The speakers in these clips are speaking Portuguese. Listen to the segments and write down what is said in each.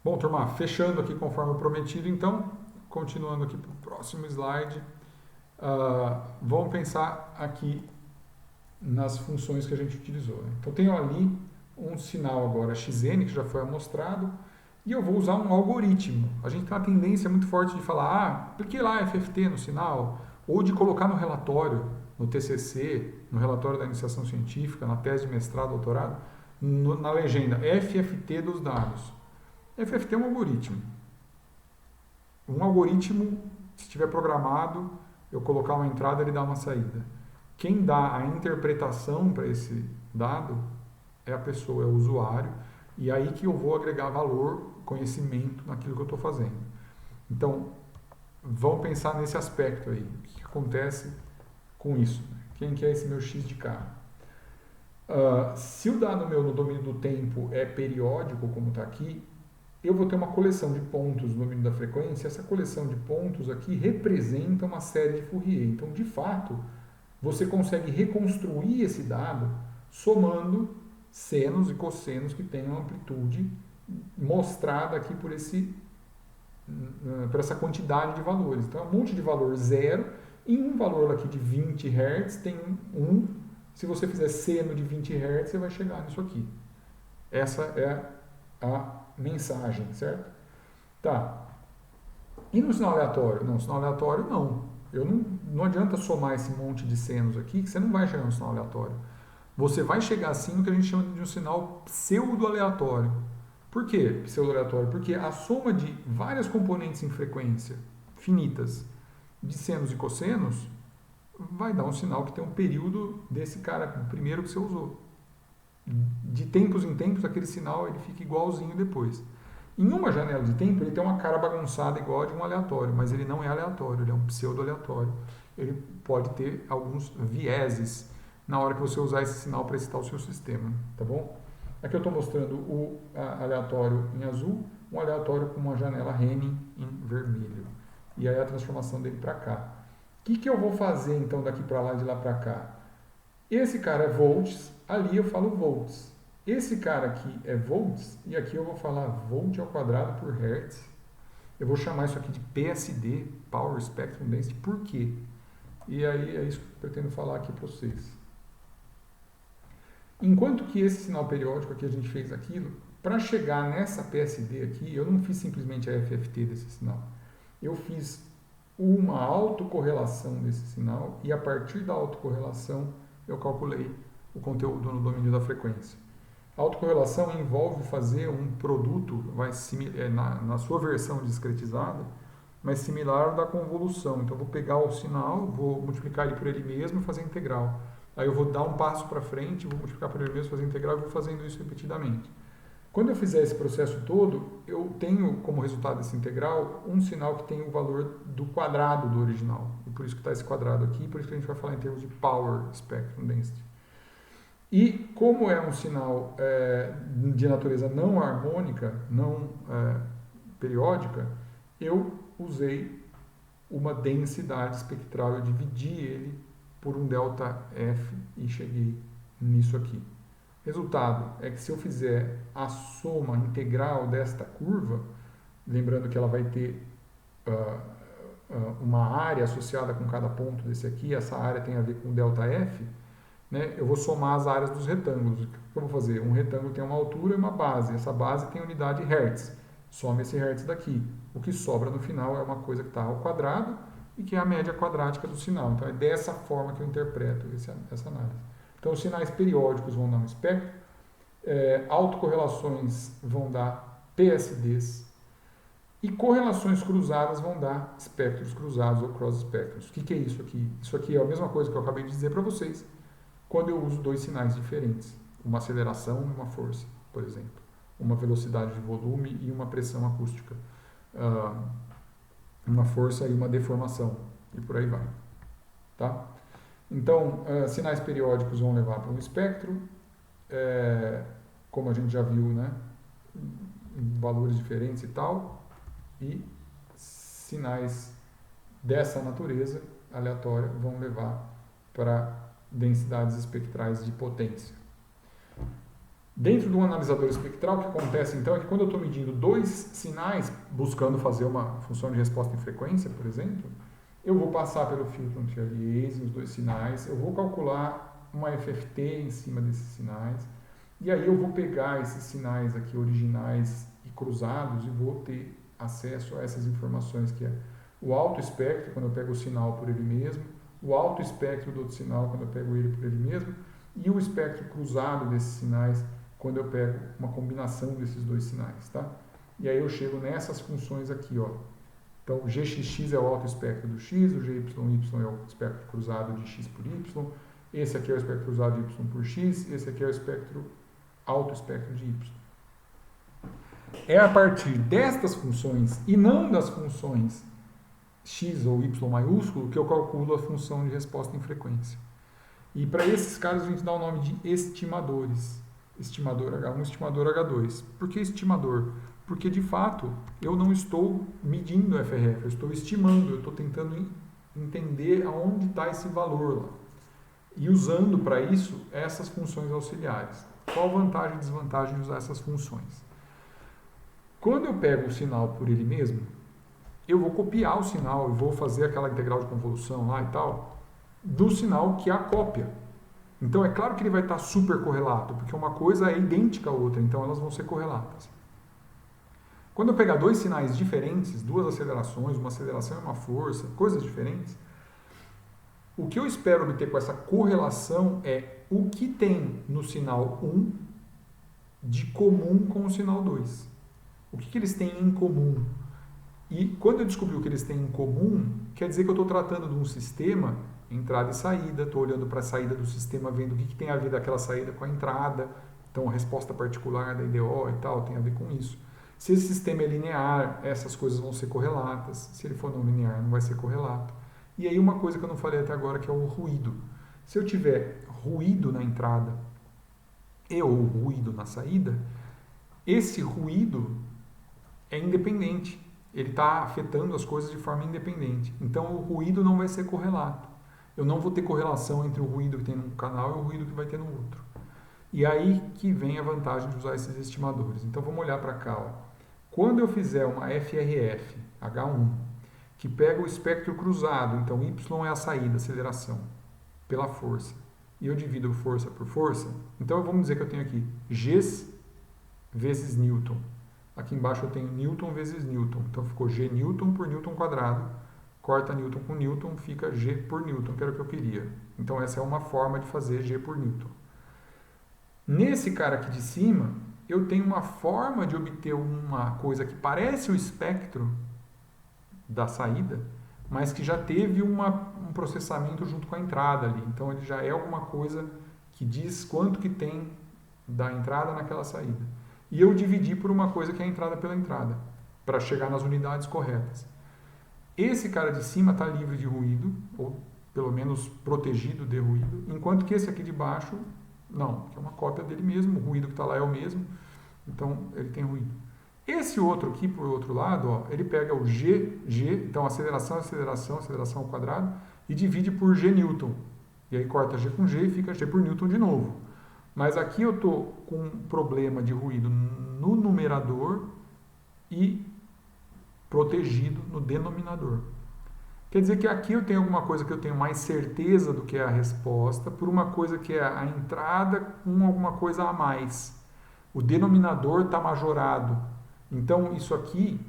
Bom, turma, fechando aqui conforme prometido, então, continuando aqui para o próximo slide, vamos pensar aqui nas funções que a gente utilizou. Né? Então, tenho ali um sinal agora xn, que já foi amostrado, e eu vou usar um algoritmo. A gente tem uma tendência muito forte de falar, apliquei lá FFT no sinal, ou de colocar no relatório, no TCC, no relatório da iniciação científica, na tese de mestrado, doutorado, na legenda, FFT dos dados. FFT é um algoritmo. Um algoritmo, se estiver programado, eu colocar uma entrada, ele dá uma saída. Quem dá a interpretação para esse dado é a pessoa, é o usuário, e é aí que eu vou agregar valor, conhecimento naquilo que eu estou fazendo. Então, vamos pensar nesse aspecto aí. O que acontece com isso? Quem que é esse meu x de k? Se o dado meu no domínio do tempo é periódico, como está aqui, eu vou ter uma coleção de pontos no domínio da frequência. Essa coleção de pontos aqui representa uma série de Fourier. Então, de fato, você consegue reconstruir esse dado somando senos e cossenos que têm uma amplitude mostrada aqui por essa quantidade de valores. Então, um monte de valor zero e um valor aqui de 20 Hz tem um. Se você fizer seno de 20 Hz, você vai chegar nisso aqui. Essa é a mensagem, certo? Tá. E no sinal aleatório? Não, sinal aleatório não. Não adianta somar esse monte de senos aqui, que você não vai chegar no sinal aleatório. Você vai chegar assim no que a gente chama de um sinal pseudo-aleatório. Por quê pseudo-aleatório? Porque a soma de várias componentes em frequência finitas de senos e cossenos vai dar um sinal que tem um período desse cara primeiro que você usou. De tempos em tempos, aquele sinal ele fica igualzinho depois. Em uma janela de tempo, ele tem uma cara bagunçada igual a de um aleatório, mas ele não é aleatório, ele é um pseudo-aleatório. Ele pode ter alguns vieses na hora que você usar esse sinal para excitar o seu sistema, tá bom? Aqui eu estou mostrando o aleatório em azul, um aleatório com uma janela Henning em vermelho. E aí a transformação dele para cá. O que eu vou fazer então daqui para lá e de lá para cá? Esse cara é volts, ali eu falo volts. Esse cara aqui é volts, e aqui eu vou falar volt ao quadrado por hertz. Eu vou chamar isso aqui de PSD, Power Spectrum Density, por quê? E aí é isso que eu pretendo falar aqui para vocês. Enquanto que esse sinal periódico aqui a gente fez aquilo, para chegar nessa PSD aqui, eu não fiz simplesmente a FFT desse sinal. Eu fiz uma autocorrelação desse sinal e a partir da autocorrelação eu calculei o conteúdo no domínio da frequência. A autocorrelação envolve fazer um produto, na sua versão discretizada, mas similar ao da convolução. Então, eu vou pegar o sinal, vou multiplicar ele por ele mesmo e fazer integral. Aí eu vou dar um passo para frente, vou multiplicar por ele mesmo, fazer integral e vou fazendo isso repetidamente. Quando eu fizer esse processo todo, eu tenho como resultado desse integral um sinal que tem o valor do quadrado do original. E por isso que está esse quadrado aqui, por isso que a gente vai falar em termos de Power Spectrum Density. E como é um sinal de natureza não harmônica, não periódica, eu usei uma densidade espectral, eu dividi ele por um delta F e cheguei nisso aqui. Resultado é que se eu fizer a soma integral desta curva, lembrando que ela vai ter uma área associada com cada ponto desse aqui, essa área tem a ver com ΔF, né? Eu vou somar as áreas dos retângulos. O que eu vou fazer? Um retângulo tem uma altura e uma base, essa base tem unidade Hertz, some esse Hertz daqui. O que sobra no final é uma coisa que está ao quadrado e que é a média quadrática do sinal. Então é dessa forma que eu interpreto essa análise. Então os sinais periódicos vão dar um espectro, autocorrelações vão dar PSDs e correlações cruzadas vão dar espectros cruzados ou cross espectros. O que é isso aqui? Isso aqui é a mesma coisa que eu acabei de dizer para vocês quando eu uso dois sinais diferentes, uma aceleração e uma força, por exemplo, uma velocidade de volume e uma pressão acústica, uma força e uma deformação, e por aí vai. Tá? Então, sinais periódicos vão levar para um espectro, como a gente já viu, né, valores diferentes e tal, e sinais dessa natureza aleatória vão levar para densidades espectrais de potência. Dentro do analisador espectral, o que acontece então é que quando eu estou medindo dois sinais, buscando fazer uma função de resposta em frequência, por exemplo, eu vou passar pelo filtro anti-aliasing, os dois sinais, eu vou calcular uma FFT em cima desses sinais, e aí eu vou pegar esses sinais aqui originais e cruzados e vou ter acesso a essas informações que é o alto espectro, quando eu pego o sinal por ele mesmo, o alto espectro do outro sinal, quando eu pego ele por ele mesmo, e o espectro cruzado desses sinais, quando eu pego uma combinação desses dois sinais, tá? E aí eu chego nessas funções aqui, ó. Então, o GXX é o alto espectro do X, o GYY é o espectro cruzado de X por Y, esse aqui é o espectro cruzado de Y por X, esse aqui é o espectro alto espectro de Y. É a partir destas funções e não das funções X ou Y maiúsculo que eu calculo a função de resposta em frequência. E para esses casos a gente dá o nome de estimadores. Estimador H1, estimador H2. Por que estimador? Porque de fato eu não estou medindo o FRF, eu estou estimando, eu estou tentando entender aonde está esse valor lá. E usando para isso essas funções auxiliares. Qual a vantagem e desvantagem de usar essas funções? Quando eu pego o sinal por ele mesmo, eu vou copiar o sinal e vou fazer aquela integral de convolução lá e tal, do sinal que é a cópia. Então é claro que ele vai estar super correlato, porque uma coisa é idêntica à outra, então elas vão ser correlatas. Quando eu pegar dois sinais diferentes, duas acelerações, uma aceleração e uma força, coisas diferentes, o que eu espero obter com essa correlação é o que tem no sinal 1 de comum com o sinal 2. O que eles têm em comum? E quando eu descobri o que eles têm em comum, quer dizer que eu estou tratando de um sistema, entrada e saída, estou olhando para a saída do sistema, vendo o que tem a ver daquela saída com a entrada, então a resposta particular da IDO e tal, tem a ver com isso. Se esse sistema é linear, essas coisas vão ser correlatas, se ele for não linear, não vai ser correlato. E aí uma coisa que eu não falei até agora, que é o ruído. Se eu tiver ruído na entrada e ou ruído na saída, esse ruído é independente. Ele está afetando as coisas de forma independente. Então, o ruído não vai ser correlato. Eu não vou ter correlação entre o ruído que tem num canal e o ruído que vai ter no outro. E aí que vem a vantagem de usar esses estimadores. Então, vamos olhar para cá. Ó. Quando eu fizer uma FRF H1, que pega o espectro cruzado, então Y é a saída, aceleração, pela força, e eu divido força por força, então vamos dizer que eu tenho aqui G vezes Newton. Aqui embaixo eu tenho Newton vezes Newton. Então ficou G Newton por Newton quadrado. Corta Newton com Newton, fica G por Newton, que era o que eu queria. Então essa é uma forma de fazer G por Newton. Nesse cara aqui de cima, eu tenho uma forma de obter uma coisa que parece o espectro da saída, mas que já teve um processamento junto com a entrada ali. Então ele já é alguma coisa que diz quanto que tem da entrada naquela saída. E eu dividi por uma coisa que é a entrada pela entrada, para chegar nas unidades corretas. Esse cara de cima está livre de ruído, ou pelo menos protegido de ruído, enquanto que esse aqui de baixo, não, que é uma cópia dele mesmo, o ruído que está lá é o mesmo, então ele tem ruído. Esse outro aqui, por outro lado, ó, ele pega o G, então aceleração, aceleração, aceleração ao quadrado, e divide por G Newton. E aí corta G com G e fica G por Newton de novo. Mas aqui eu estou com um problema de ruído no numerador e protegido no denominador. Quer dizer que aqui eu tenho alguma coisa que eu tenho mais certeza do que é a resposta, por uma coisa que é a entrada com alguma coisa a mais. O denominador está majorado. Então, isso aqui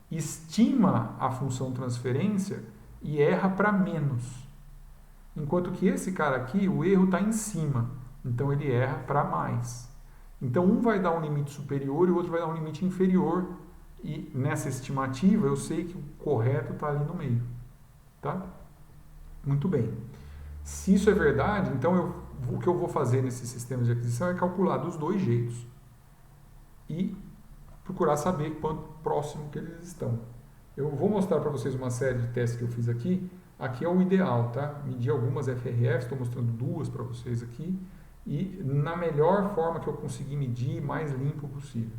estima a função transferência e erra para menos. Enquanto que esse cara aqui, o erro está em cima. Então, ele erra para mais. Então, um vai dar um limite superior e o outro vai dar um limite inferior. E nessa estimativa, eu sei que o correto está ali no meio. Tá? Muito bem. Se isso é verdade, então o que eu vou fazer nesses sistemas de aquisição é calcular dos dois jeitos. E procurar saber quanto próximo que eles estão. Eu vou mostrar para vocês uma série de testes que eu fiz aqui. Aqui é o ideal, tá? Medi algumas FRFs, estou mostrando duas para vocês aqui. E na melhor forma que eu consegui medir, mais limpo possível.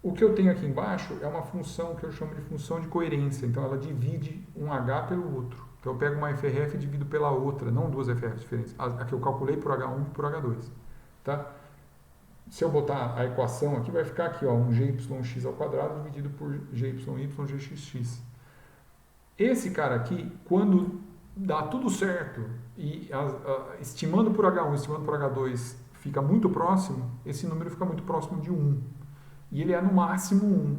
O que eu tenho aqui embaixo é uma função que eu chamo de função de coerência. Então ela divide um H pelo outro. Então eu pego uma FRF e divido pela outra, não duas FRFs diferentes. A que eu calculei por H1 e por H2. Tá? se eu botar a equação aqui, vai ficar aqui, ó, um gyx ao quadrado dividido por gyi gxx. Esse cara aqui, quando dá tudo certo e estimando por H1, estimando por H2 fica muito próximo, esse número fica muito próximo de 1. E ele é no máximo 1.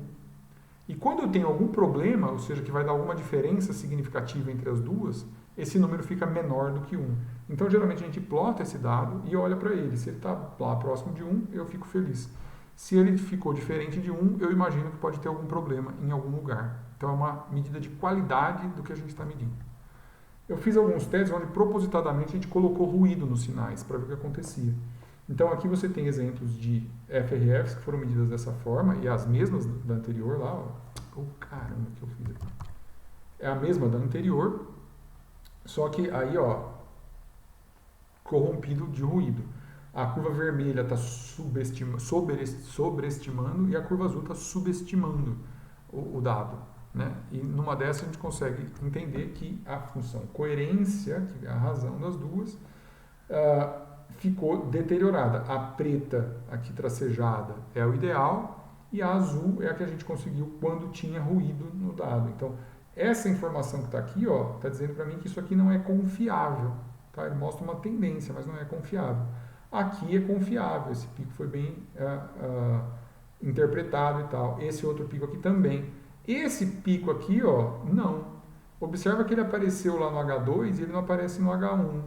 E quando eu tenho algum problema, ou seja, que vai dar alguma diferença significativa entre as duas, esse número fica menor do que 1. Então, geralmente, a gente plota esse dado e olha para ele. Se ele está lá próximo de 1, eu fico feliz. Se ele ficou diferente de 1, eu imagino que pode ter algum problema em algum lugar. Então, é uma medida de qualidade do que a gente está medindo. Eu fiz alguns testes onde, propositadamente, a gente colocou ruído nos sinais para ver o que acontecia. Então, aqui você tem exemplos de FRFs que foram medidas dessa forma, e as mesmas da anterior lá, ó. Oh, caramba, que eu fiz aqui. É a mesma da anterior, só que aí, ó, corrompido de ruído. A curva vermelha está sobreestimando e a curva azul está subestimando o dado. Né? E numa dessas a gente consegue entender que a função coerência, que é a razão das duas, ficou deteriorada. A preta, aqui tracejada, é o ideal e a azul é a que a gente conseguiu quando tinha ruído no dado. Então, essa informação que está aqui está dizendo para mim que isso aqui não é confiável. Tá? Ele mostra uma tendência, mas não é confiável. Aqui é confiável, esse pico foi bem interpretado e tal. Esse outro pico aqui também. Esse pico aqui, não. Observa que ele apareceu lá no H2 e ele não aparece no H1. O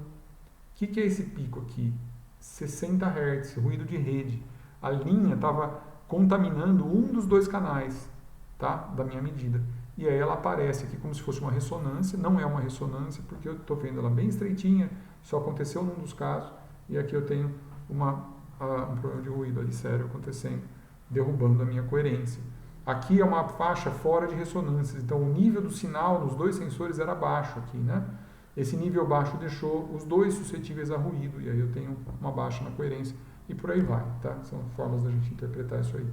que é esse pico aqui? 60 Hz, ruído de rede. A linha estava contaminando um dos dois canais, tá? Da minha medida. E aí ela aparece aqui como se fosse uma ressonância. Não é uma ressonância, porque eu estou vendo ela bem estreitinha, só aconteceu num dos casos. E aqui eu tenho um problema de ruído ali sério acontecendo, derrubando a minha coerência. Aqui é uma faixa fora de ressonâncias, então o nível do sinal nos dois sensores era baixo aqui, né? Esse nível baixo deixou os dois suscetíveis a ruído, e aí eu tenho uma baixa na coerência, e por aí vai, tá? São formas da gente interpretar isso aí.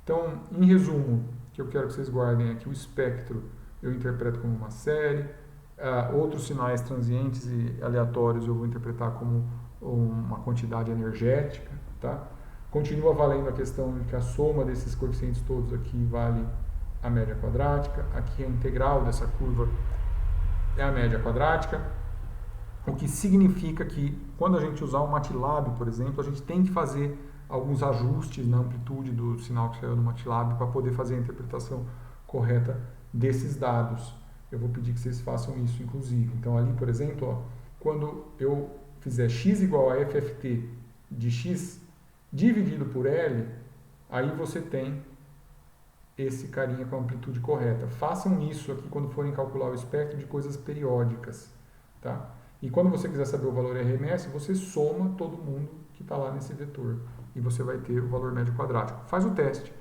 Então, em resumo, que eu quero que vocês guardem aqui, o espectro eu interpreto como uma série, outros sinais transientes e aleatórios eu vou interpretar como uma quantidade energética, tá? Continua valendo a questão de que a soma desses coeficientes todos aqui vale a média quadrática. Aqui a integral dessa curva é a média quadrática, o que significa que quando a gente usar o MATLAB, por exemplo, a gente tem que fazer alguns ajustes na amplitude do sinal que saiu do MATLAB para poder fazer a interpretação correta desses dados. Eu vou pedir que vocês façam isso, inclusive. Então, ali, por exemplo, quando eu fizer x igual a FFT de x dividido por L, aí você tem esse carinha com a amplitude correta. Façam isso aqui quando forem calcular o espectro de coisas periódicas. Tá? E quando você quiser saber o valor RMS, você soma todo mundo que está lá nesse vetor. E você vai ter o valor médio quadrático. Faz o teste.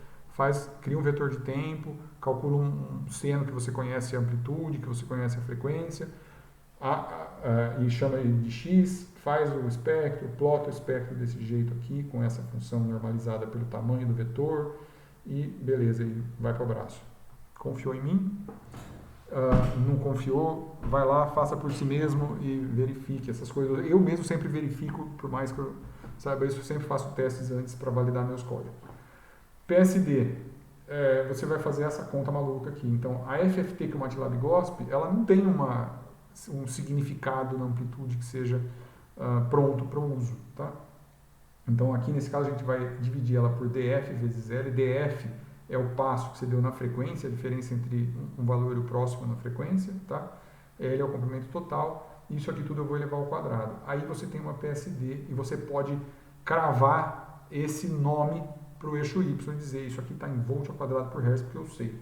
Cria um vetor de tempo, calcula um seno que você conhece a amplitude, que você conhece a frequência, e chama ele de x, faz o espectro, plota o espectro desse jeito aqui, com essa função normalizada pelo tamanho do vetor, e beleza, e vai para o abraço. Confiou em mim? Não confiou? Vai lá, faça por si mesmo e verifique essas coisas. Eu mesmo sempre verifico, por mais que eu saiba isso, eu sempre faço testes antes para validar meus códigos. PSD, você vai fazer essa conta maluca aqui. Então, a FFT que o MATLAB GOSP, ela não tem um significado na amplitude que seja pronto para o uso, tá? Então aqui nesse caso a gente vai dividir ela por df vezes L. df é o passo que você deu na frequência, a diferença entre um valor e o próximo na frequência, tá? L é o comprimento total, isso aqui tudo eu vou elevar ao quadrado. Aí você tem uma PSD e você pode cravar esse nome para o eixo Y e dizer isso aqui está em volt ao quadrado por Hz, porque eu sei.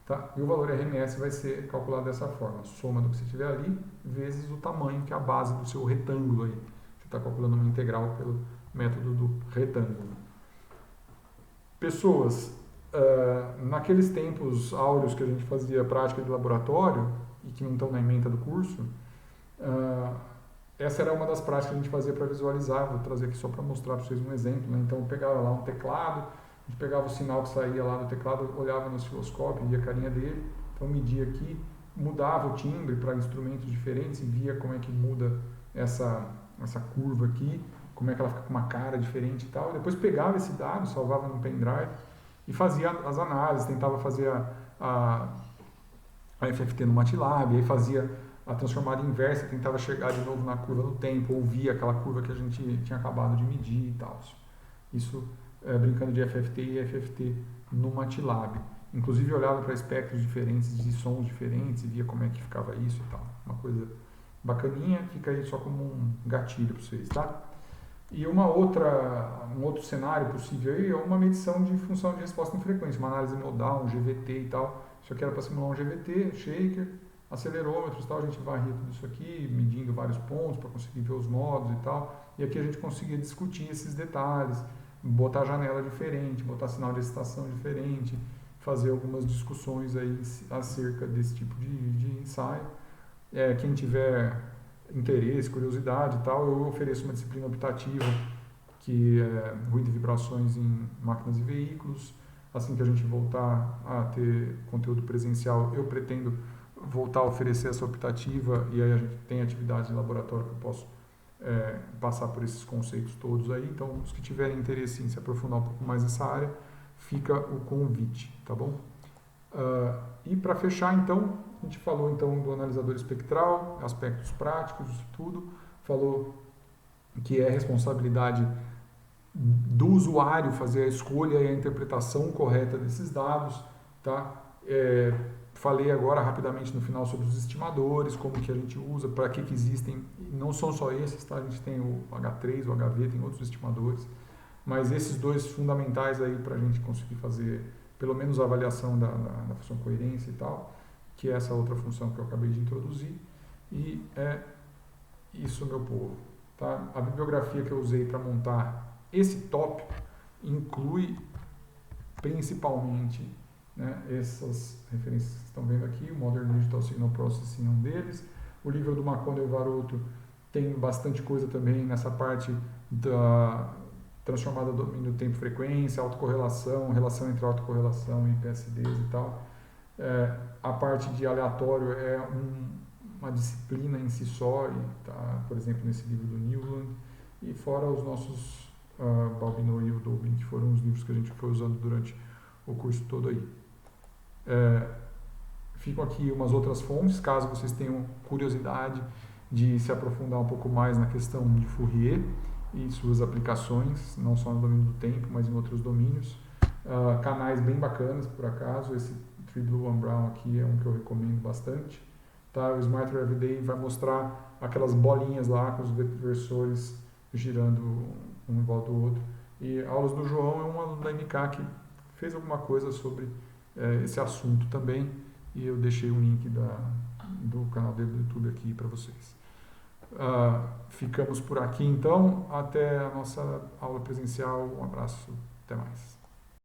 Tá? E o valor RMS vai ser calculado dessa forma, soma do que você tiver ali, vezes o tamanho, que é a base do seu retângulo aí. Você está calculando uma integral pelo método do retângulo. Pessoas, naqueles tempos áureos que a gente fazia prática de laboratório, e que não estão na ementa do curso, essa era uma das práticas que a gente fazia para visualizar. Vou trazer aqui só para mostrar para vocês um exemplo. Né? Então eu pegava lá um teclado, a gente pegava o sinal que saía lá do teclado, olhava no osciloscópio, via a carinha dele, então media aqui, mudava o timbre para instrumentos diferentes e via como é que muda essa curva aqui, como é que ela fica com uma cara diferente e tal. E depois pegava esse dado, salvava no pendrive e fazia as análises, tentava fazer a, a FFT no MATLAB, aí fazia a transformada inversa, tentava chegar de novo na curva no tempo, ouvia aquela curva que a gente tinha acabado de medir e tal. Isso brincando de FFT e FFT no MATLAB. Inclusive eu olhava para espectros diferentes, de sons diferentes, e via como é que ficava isso e tal. Uma coisa bacaninha, fica aí só como um gatilho para vocês, tá? E um outro cenário possível aí é uma medição de função de resposta em frequência, uma análise modal, um GVT e tal. Isso aqui era para simular um GVT, shaker, acelerômetros e tal. A gente varria tudo isso aqui, medindo vários pontos para conseguir ver os modos e tal. E aqui a gente conseguia discutir esses detalhes, botar janela diferente, botar sinal de excitação diferente, fazer algumas discussões aí acerca desse tipo de ensaio. Quem tiver interesse, curiosidade e tal, eu ofereço uma disciplina optativa que é ruído e vibrações em máquinas e veículos. Assim que a gente voltar a ter conteúdo presencial, eu pretendo voltar a oferecer essa optativa, e aí a gente tem atividades de laboratório que eu posso passar por esses conceitos todos aí. Então, os que tiverem interesse em se aprofundar um pouco mais nessa área, fica o convite, tá bom? E para fechar, então, a gente falou então do analisador espectral, aspectos práticos, isso tudo, falou que é responsabilidade do usuário fazer a escolha e a interpretação correta desses dados, tá? Falei agora rapidamente no final sobre os estimadores, como que a gente usa, para que existem, não são só esses, tá? A gente tem o H3, o HV, tem outros estimadores, mas esses dois fundamentais aí para a gente conseguir fazer pelo menos a avaliação da função coerência e tal, que é essa outra função que eu acabei de introduzir, e é isso, meu povo. Tá? A bibliografia que eu usei para montar esse tópico inclui principalmente, né, essas referências que vocês estão vendo aqui. O Modern Digital Signal Processing é um deles. O livro do McConnell e Varoto tem bastante coisa também nessa parte da transformada do domínio tempo-frequência, autocorrelação, relação entre autocorrelação e PSDs e tal. A parte de aleatório é uma disciplina em si só, e tá, por exemplo, nesse livro do Newland, e fora os nossos Balbino e o Doblin, que foram os livros que a gente foi usando durante o curso todo aí. Ficam aqui umas outras fontes, caso vocês tenham curiosidade de se aprofundar um pouco mais na questão de Fourier e suas aplicações, não só no domínio do tempo, mas em outros domínios. Canais bem bacanas, por acaso, esse Tree Blue One Brown aqui é um que eu recomendo bastante. Tá? O Smarter Everyday vai mostrar aquelas bolinhas lá com os versores girando um em volta do outro. E aulas do João é um aluno da MK que fez alguma coisa sobre esse assunto também, e eu deixei o link do canal dele do YouTube aqui para vocês. Ficamos por aqui então, até a nossa aula presencial. Um abraço, até mais.